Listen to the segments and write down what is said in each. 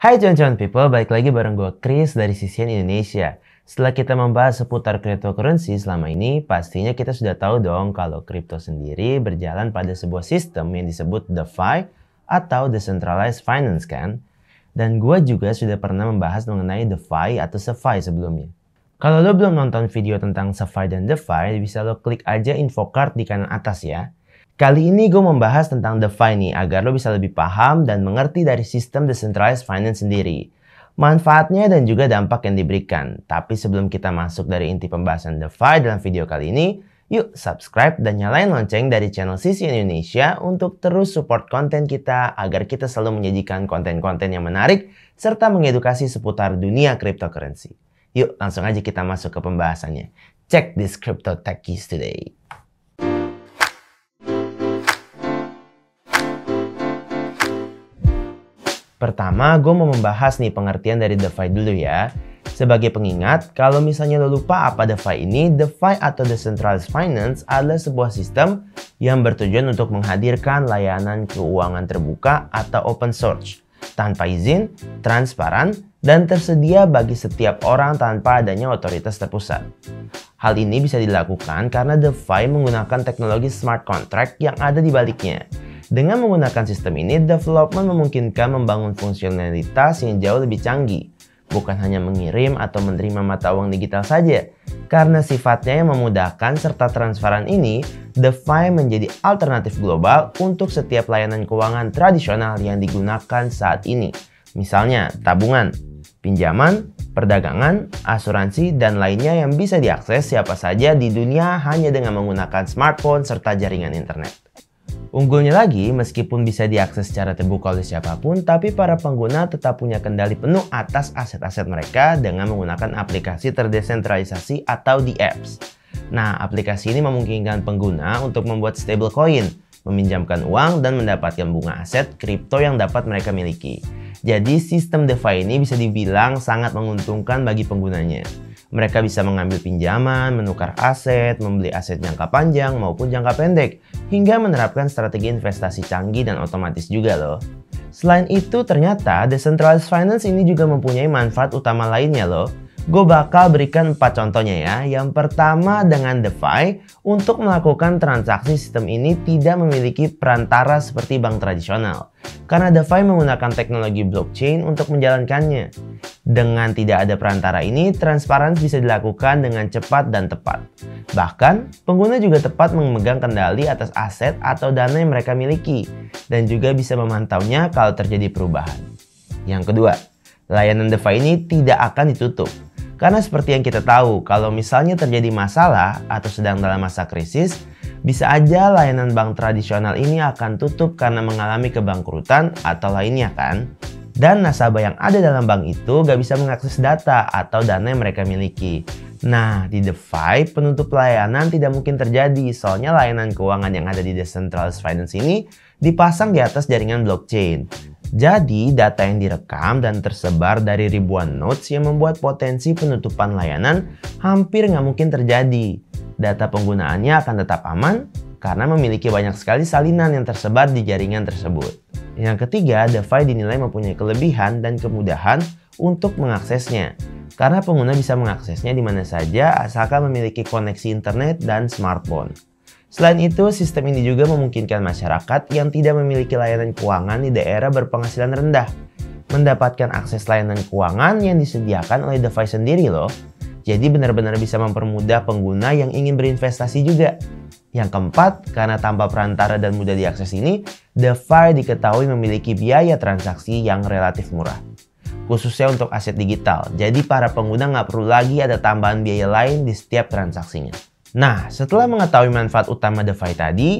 Hai cuan-cuan people, balik lagi bareng gue Chris dari CCN Indonesia. Setelah kita membahas seputar cryptocurrency selama ini, pastinya kita sudah tahu dong kalau kripto sendiri berjalan pada sebuah sistem yang disebut DeFi atau Decentralized Finance kan? Dan gue juga sudah pernah membahas mengenai DeFi atau CeFi sebelumnya. Kalau lo belum nonton video tentang CeFi dan DeFi, bisa lo klik aja info card di kanan atas ya. Kali ini gue membahas tentang DeFi nih, agar lo bisa lebih paham dan mengerti dari sistem Decentralized Finance sendiri, manfaatnya dan juga dampak yang diberikan. Tapi sebelum kita masuk dari inti pembahasan DeFi dalam video kali ini, yuk subscribe dan nyalain lonceng dari channel CCN Indonesia untuk terus support konten kita agar kita selalu menyajikan konten-konten yang menarik serta mengedukasi seputar dunia cryptocurrency. Yuk langsung aja kita masuk ke pembahasannya. Check this crypto tech keys today. Pertama, gue mau membahas nih pengertian dari DeFi dulu ya. Sebagai pengingat, kalau misalnya lo lupa apa DeFi ini, DeFi atau Decentralized Finance adalah sebuah sistem yang bertujuan untuk menghadirkan layanan keuangan terbuka atau open source, tanpa izin, transparan, dan tersedia bagi setiap orang tanpa adanya otoritas terpusat. Hal ini bisa dilakukan karena DeFi menggunakan teknologi smart contract yang ada di baliknya. Dengan menggunakan sistem ini, development memungkinkan membangun fungsionalitas yang jauh lebih canggih, bukan hanya mengirim atau menerima mata uang digital saja. Karena sifatnya yang memudahkan serta transparan ini, DeFi menjadi alternatif global untuk setiap layanan keuangan tradisional yang digunakan saat ini. Misalnya tabungan, pinjaman, perdagangan, asuransi, dan lainnya yang bisa diakses siapa saja di dunia hanya dengan menggunakan smartphone serta jaringan internet. Unggulnya lagi, meskipun bisa diakses secara terbuka oleh siapapun, tapi para pengguna tetap punya kendali penuh atas aset-aset mereka dengan menggunakan aplikasi terdesentralisasi atau dApps. Nah, aplikasi ini memungkinkan pengguna untuk membuat stablecoin, meminjamkan uang, dan mendapatkan bunga aset kripto yang dapat mereka miliki. Jadi, sistem DeFi ini bisa dibilang sangat menguntungkan bagi penggunanya. Mereka bisa mengambil pinjaman, menukar aset, membeli aset jangka panjang maupun jangka pendek, hingga menerapkan strategi investasi canggih dan otomatis juga loh. Selain itu, ternyata Decentralized Finance ini juga mempunyai manfaat utama lainnya loh. Gue bakal berikan 4 contohnya ya. Yang pertama dengan DeFi, untuk melakukan transaksi sistem ini tidak memiliki perantara seperti bank tradisional. Karena DeFi menggunakan teknologi blockchain untuk menjalankannya. Dengan tidak ada perantara ini, transparansi bisa dilakukan dengan cepat dan tepat. Bahkan, pengguna juga tepat memegang kendali atas aset atau dana yang mereka miliki. Dan juga bisa memantaunya kalau terjadi perubahan. Yang kedua, layanan DeFi ini tidak akan ditutup. Karena seperti yang kita tahu, kalau misalnya terjadi masalah atau sedang dalam masa krisis, bisa aja layanan bank tradisional ini akan tutup karena mengalami kebangkrutan atau lainnya kan. Dan nasabah yang ada dalam bank itu gak bisa mengakses data atau dana yang mereka miliki. Nah, di DeFi, penutup layanan tidak mungkin terjadi, soalnya layanan keuangan yang ada di Decentralized Finance ini dipasang di atas jaringan blockchain. Jadi, data yang direkam dan tersebar dari ribuan nodes yang membuat potensi penutupan layanan hampir nggak mungkin terjadi. Data penggunaannya akan tetap aman karena memiliki banyak sekali salinan yang tersebar di jaringan tersebut. Yang ketiga, DeFi dinilai mempunyai kelebihan dan kemudahan untuk mengaksesnya. Karena pengguna bisa mengaksesnya di mana saja asalkan memiliki koneksi internet dan smartphone. Selain itu, sistem ini juga memungkinkan masyarakat yang tidak memiliki layanan keuangan di daerah berpenghasilan rendah mendapatkan akses layanan keuangan yang disediakan oleh DeFi sendiri loh. Jadi benar-benar bisa mempermudah pengguna yang ingin berinvestasi juga. Yang keempat, karena tanpa perantara dan mudah diakses ini, DeFi diketahui memiliki biaya transaksi yang relatif murah. Khususnya untuk aset digital, jadi para pengguna nggak perlu lagi ada tambahan biaya lain di setiap transaksinya. Nah, setelah mengetahui manfaat utama DeFi tadi,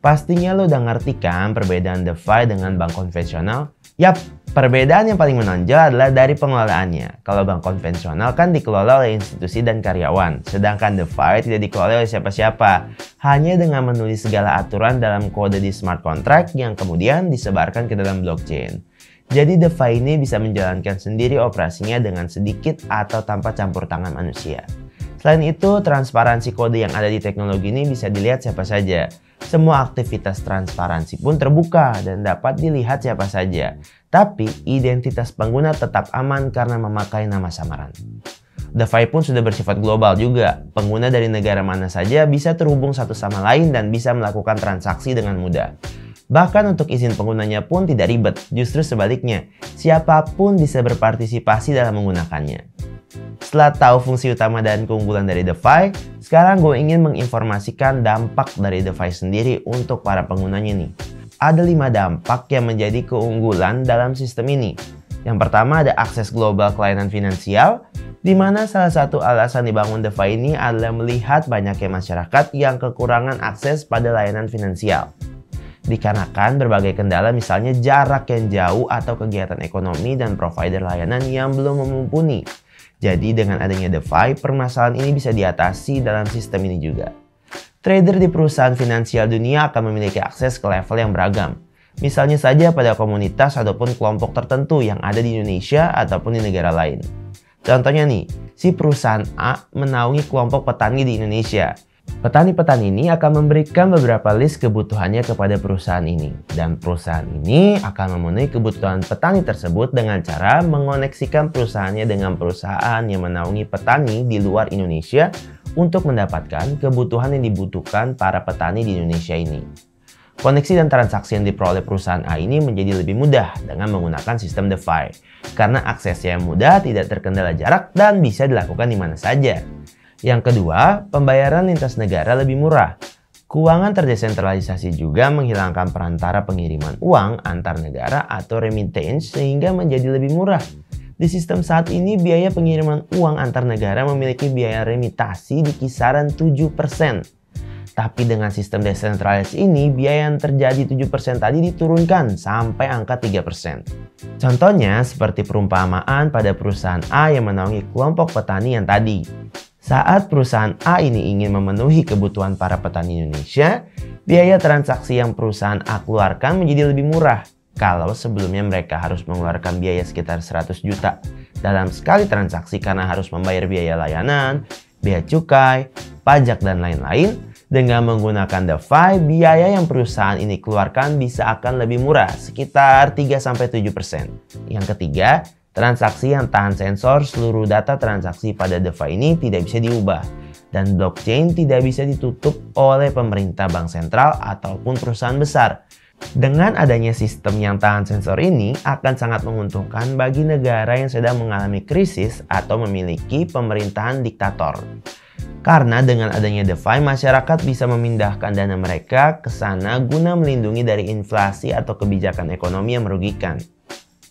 pastinya lo udah ngerti kan perbedaan DeFi dengan bank konvensional? Yap, perbedaan yang paling menonjol adalah dari pengelolaannya. Kalau bank konvensional kan dikelola oleh institusi dan karyawan, sedangkan DeFi tidak dikelola oleh siapa-siapa. Hanya dengan menulis segala aturan dalam kode di smart contract yang kemudian disebarkan ke dalam blockchain. Jadi DeFi ini bisa menjalankan sendiri operasinya dengan sedikit atau tanpa campur tangan manusia. Selain itu, transparansi kode yang ada di teknologi ini bisa dilihat siapa saja. Semua aktivitas transparansi pun terbuka dan dapat dilihat siapa saja. Tapi identitas pengguna tetap aman karena memakai nama samaran. DeFi pun sudah bersifat global juga. Pengguna dari negara mana saja bisa terhubung satu sama lain dan bisa melakukan transaksi dengan mudah. Bahkan untuk izin penggunanya pun tidak ribet, justru sebaliknya, siapapun bisa berpartisipasi dalam menggunakannya. Setelah tahu fungsi utama dan keunggulan dari DeFi, sekarang gue ingin menginformasikan dampak dari DeFi sendiri untuk para penggunanya nih. Ada 5 dampak yang menjadi keunggulan dalam sistem ini. Yang pertama ada akses global ke layanan finansial, di mana salah satu alasan dibangun DeFi ini adalah melihat banyaknya masyarakat yang kekurangan akses pada layanan finansial. Dikarenakan berbagai kendala misalnya jarak yang jauh atau kegiatan ekonomi dan provider layanan yang belum mumpuni. Jadi dengan adanya DeFi, permasalahan ini bisa diatasi dalam sistem ini juga. Trader di perusahaan finansial dunia akan memiliki akses ke level yang beragam. Misalnya saja pada komunitas ataupun kelompok tertentu yang ada di Indonesia ataupun di negara lain. Contohnya nih, si perusahaan A menaungi kelompok petani di Indonesia. Petani-petani ini akan memberikan beberapa list kebutuhannya kepada perusahaan ini. Dan perusahaan ini akan memenuhi kebutuhan petani tersebut dengan cara mengoneksikan perusahaannya dengan perusahaan yang menaungi petani di luar Indonesia untuk mendapatkan kebutuhan yang dibutuhkan para petani di Indonesia ini. Koneksi dan transaksi yang diperoleh perusahaan A ini menjadi lebih mudah dengan menggunakan sistem DeFi. Karena aksesnya yang mudah, tidak terkendala jarak, dan bisa dilakukan di mana saja. Yang kedua, pembayaran lintas negara lebih murah. Keuangan terdesentralisasi juga menghilangkan perantara pengiriman uang antar negara atau remittance sehingga menjadi lebih murah. Di sistem saat ini, biaya pengiriman uang antar negara memiliki biaya remitasi di kisaran 7%. Tapi dengan sistem desentralisasi ini, biaya yang terjadi 7% tadi diturunkan sampai angka 3%. Contohnya seperti perumpamaan pada perusahaan A yang menaungi kelompok petani yang tadi. Saat perusahaan A ini ingin memenuhi kebutuhan para petani Indonesia, biaya transaksi yang perusahaan A keluarkan menjadi lebih murah. Kalau sebelumnya mereka harus mengeluarkan biaya sekitar 100 juta dalam sekali transaksi karena harus membayar biaya layanan, biaya cukai, pajak, dan lain-lain, dengan menggunakan DeFi, biaya yang perusahaan ini keluarkan bisa akan lebih murah, sekitar 3-7%. Yang ketiga, transaksi yang tahan sensor. Seluruh data transaksi pada DeFi ini tidak bisa diubah. Dan blockchain tidak bisa ditutup oleh pemerintah, bank sentral, ataupun perusahaan besar. Dengan adanya sistem yang tahan sensor ini akan sangat menguntungkan bagi negara yang sedang mengalami krisis atau memiliki pemerintahan diktator. Karena dengan adanya DeFi, masyarakat bisa memindahkan dana mereka ke sana guna melindungi dari inflasi atau kebijakan ekonomi yang merugikan.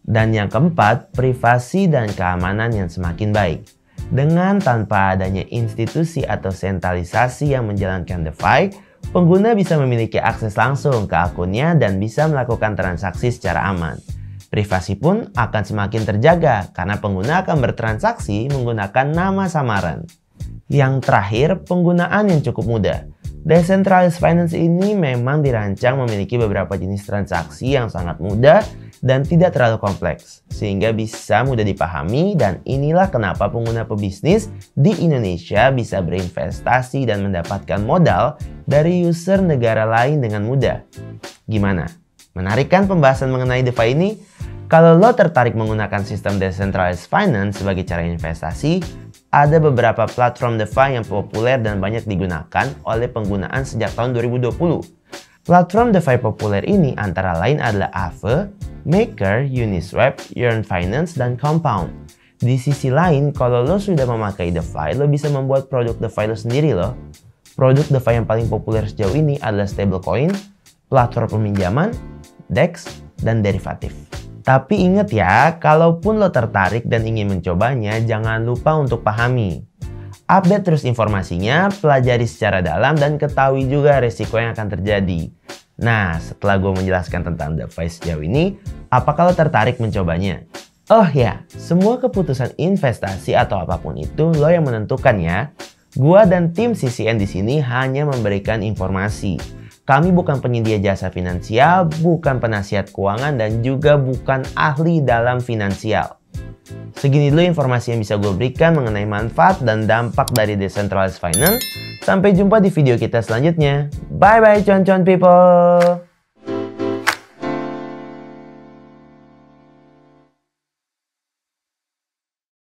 Dan yang keempat, privasi dan keamanan yang semakin baik. Dengan tanpa adanya institusi atau sentralisasi yang menjalankan DeFi, pengguna bisa memiliki akses langsung ke akunnya dan bisa melakukan transaksi secara aman. Privasi pun akan semakin terjaga karena pengguna akan bertransaksi menggunakan nama samaran. Yang terakhir, penggunaan yang cukup mudah. Decentralized Finance ini memang dirancang memiliki beberapa jenis transaksi yang sangat mudah dan tidak terlalu kompleks, sehingga bisa mudah dipahami, dan inilah kenapa pengguna pebisnis di Indonesia bisa berinvestasi dan mendapatkan modal dari user negara lain dengan mudah. Gimana? Menarik kan pembahasan mengenai DeFi ini? Kalau lo tertarik menggunakan sistem Decentralized Finance sebagai cara investasi, ada beberapa platform DeFi yang populer dan banyak digunakan oleh penggunaan sejak tahun 2020. Platform DeFi populer ini antara lain adalah Aave, Maker, Uniswap, Yearn Finance, dan Compound. Di sisi lain, kalau lo sudah memakai DeFi, lo bisa membuat produk DeFi lo sendiri loh. Produk DeFi yang paling populer sejauh ini adalah stablecoin, platform peminjaman, DEX, dan derivatif. Tapi ingat ya, kalaupun lo tertarik dan ingin mencobanya, jangan lupa untuk pahami. Update terus informasinya, pelajari secara dalam, dan ketahui juga risiko yang akan terjadi. Nah, setelah gue menjelaskan tentang DeFi sejauh ini, apakah lo tertarik mencobanya? Oh ya, semua keputusan investasi atau apapun itu lo yang menentukan ya. Gua dan tim CCN di sini hanya memberikan informasi. Kami bukan penyedia jasa finansial, bukan penasihat keuangan, dan juga bukan ahli dalam finansial. Segini dulu informasi yang bisa gue berikan mengenai manfaat dan dampak dari Decentralized Finance. Sampai jumpa di video kita selanjutnya. Bye bye cuan-cuan people.